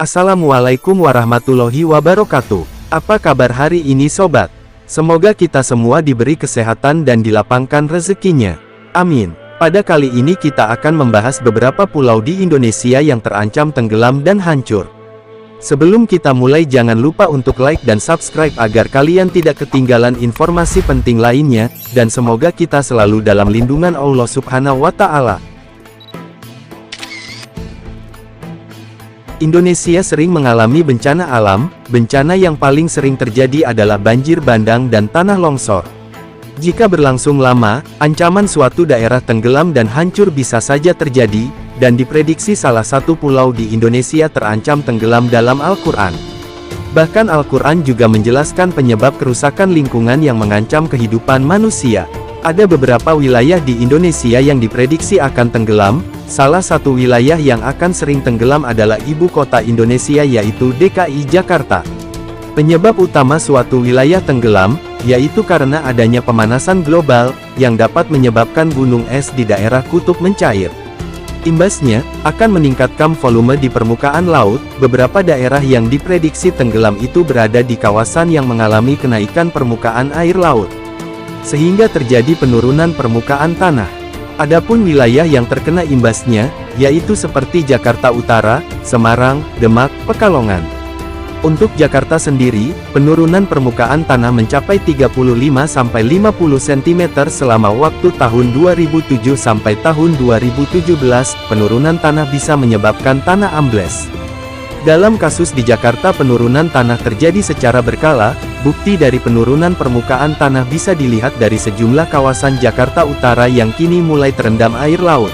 Assalamualaikum warahmatullahi wabarakatuh. Apa kabar hari ini sobat? Semoga kita semua diberi kesehatan dan dilapangkan rezekinya. Amin. Pada kali ini kita akan membahas beberapa pulau di Indonesia yang terancam tenggelam dan hancur. Sebelum kita mulai jangan lupa untuk like dan subscribe agar kalian tidak ketinggalan informasi penting lainnya, dan semoga kita selalu dalam lindungan Allah Subhanahu wa Ta'ala. Indonesia sering mengalami bencana alam. Bencana yang paling sering terjadi adalah banjir bandang dan tanah longsor. Jika berlangsung lama, ancaman suatu daerah tenggelam dan hancur bisa saja terjadi, dan diprediksi salah satu pulau di Indonesia terancam tenggelam dalam Al-Quran. Bahkan Al-Quran juga menjelaskan penyebab kerusakan lingkungan yang mengancam kehidupan manusia. Ada beberapa wilayah di Indonesia yang diprediksi akan tenggelam. Salah satu wilayah yang akan sering tenggelam adalah ibu kota Indonesia yaitu DKI Jakarta. Penyebab utama suatu wilayah tenggelam, yaitu karena adanya pemanasan global, yang dapat menyebabkan gunung es di daerah kutub mencair. Imbasnya, akan meningkatkan volume di permukaan laut. Beberapa daerah yang diprediksi tenggelam itu berada di kawasan yang mengalami kenaikan permukaan air laut, sehingga terjadi penurunan permukaan tanah. Adapun wilayah yang terkena imbasnya, yaitu seperti Jakarta Utara, Semarang, Demak, Pekalongan. Untuk Jakarta sendiri, penurunan permukaan tanah mencapai 35–50 cm selama waktu tahun 2007 sampai tahun 2017, penurunan tanah bisa menyebabkan tanah ambles. Dalam kasus di Jakarta penurunan tanah terjadi secara berkala. Bukti dari penurunan permukaan tanah bisa dilihat dari sejumlah kawasan Jakarta Utara yang kini mulai terendam air laut.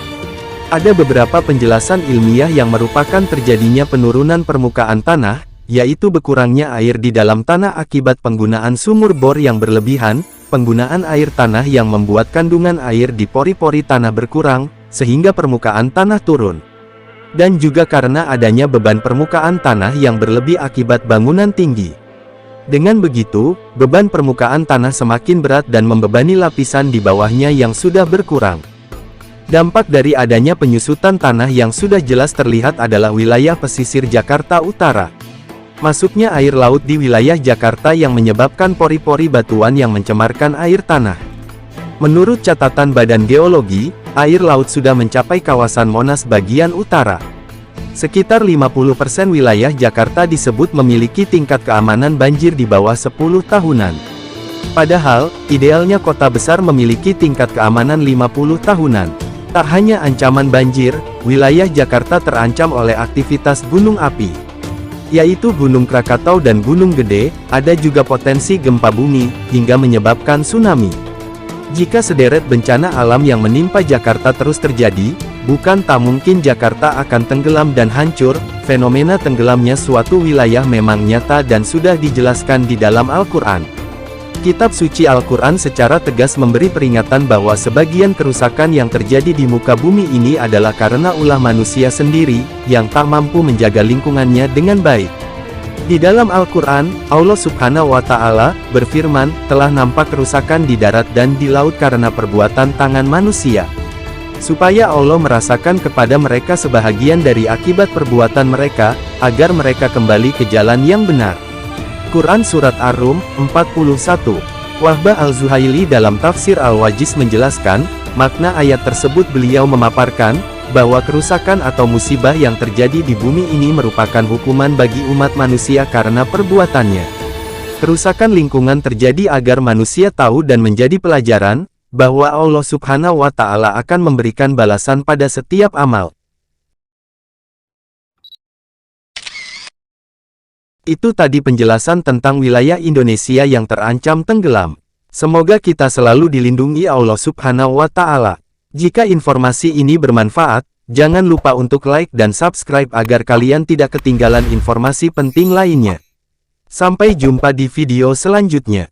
Ada beberapa penjelasan ilmiah yang merupakan terjadinya penurunan permukaan tanah, yaitu berkurangnya air di dalam tanah akibat penggunaan sumur bor yang berlebihan, penggunaan air tanah yang membuat kandungan air di pori-pori tanah berkurang, sehingga permukaan tanah turun. Dan juga karena adanya beban permukaan tanah yang berlebih akibat bangunan tinggi. Dengan begitu, beban permukaan tanah semakin berat dan membebani lapisan di bawahnya yang sudah berkurang. Dampak dari adanya penyusutan tanah yang sudah jelas terlihat adalah wilayah pesisir Jakarta Utara. Masuknya air laut di wilayah Jakarta yang menyebabkan pori-pori batuan yang mencemarkan air tanah. Menurut catatan Badan Geologi, air laut sudah mencapai kawasan Monas bagian utara. Sekitar 50% wilayah Jakarta disebut memiliki tingkat keamanan banjir di bawah 10 tahunan. Padahal, idealnya kota besar memiliki tingkat keamanan 50 tahunan. Tak hanya ancaman banjir, wilayah Jakarta terancam oleh aktivitas gunung api, yaitu Gunung Krakatau dan Gunung Gede. Ada juga potensi gempa bumi, hingga menyebabkan tsunami. Jika sederet bencana alam yang menimpa Jakarta terus terjadi, bukan tak mungkin Jakarta akan tenggelam dan hancur. Fenomena tenggelamnya suatu wilayah memang nyata dan sudah dijelaskan di dalam Al-Quran. Kitab suci Al-Quran secara tegas memberi peringatan bahwa sebagian kerusakan yang terjadi di muka bumi ini adalah karena ulah manusia sendiri, yang tak mampu menjaga lingkungannya dengan baik. Di dalam Al-Quran, Allah Subhanahu wa Ta'ala berfirman, telah nampak kerusakan di darat dan di laut karena perbuatan tangan manusia. Supaya Allah merasakan kepada mereka sebahagian dari akibat perbuatan mereka, agar mereka kembali ke jalan yang benar. Quran Surat Ar-Rum, 41. Wahbah Al-Zuhaili dalam tafsir Al-Wajiz menjelaskan, makna ayat tersebut beliau memaparkan, bahwa kerusakan atau musibah yang terjadi di bumi ini merupakan hukuman bagi umat manusia karena perbuatannya. Kerusakan lingkungan terjadi agar manusia tahu dan menjadi pelajaran, bahwa Allah Subhanahu wa Ta'ala akan memberikan balasan pada setiap amal. Itu tadi penjelasan tentang wilayah Indonesia yang terancam tenggelam. Semoga kita selalu dilindungi Allah Subhanahu wa Ta'ala. Jika informasi ini bermanfaat, jangan lupa untuk like dan subscribe agar kalian tidak ketinggalan informasi penting lainnya. Sampai jumpa di video selanjutnya.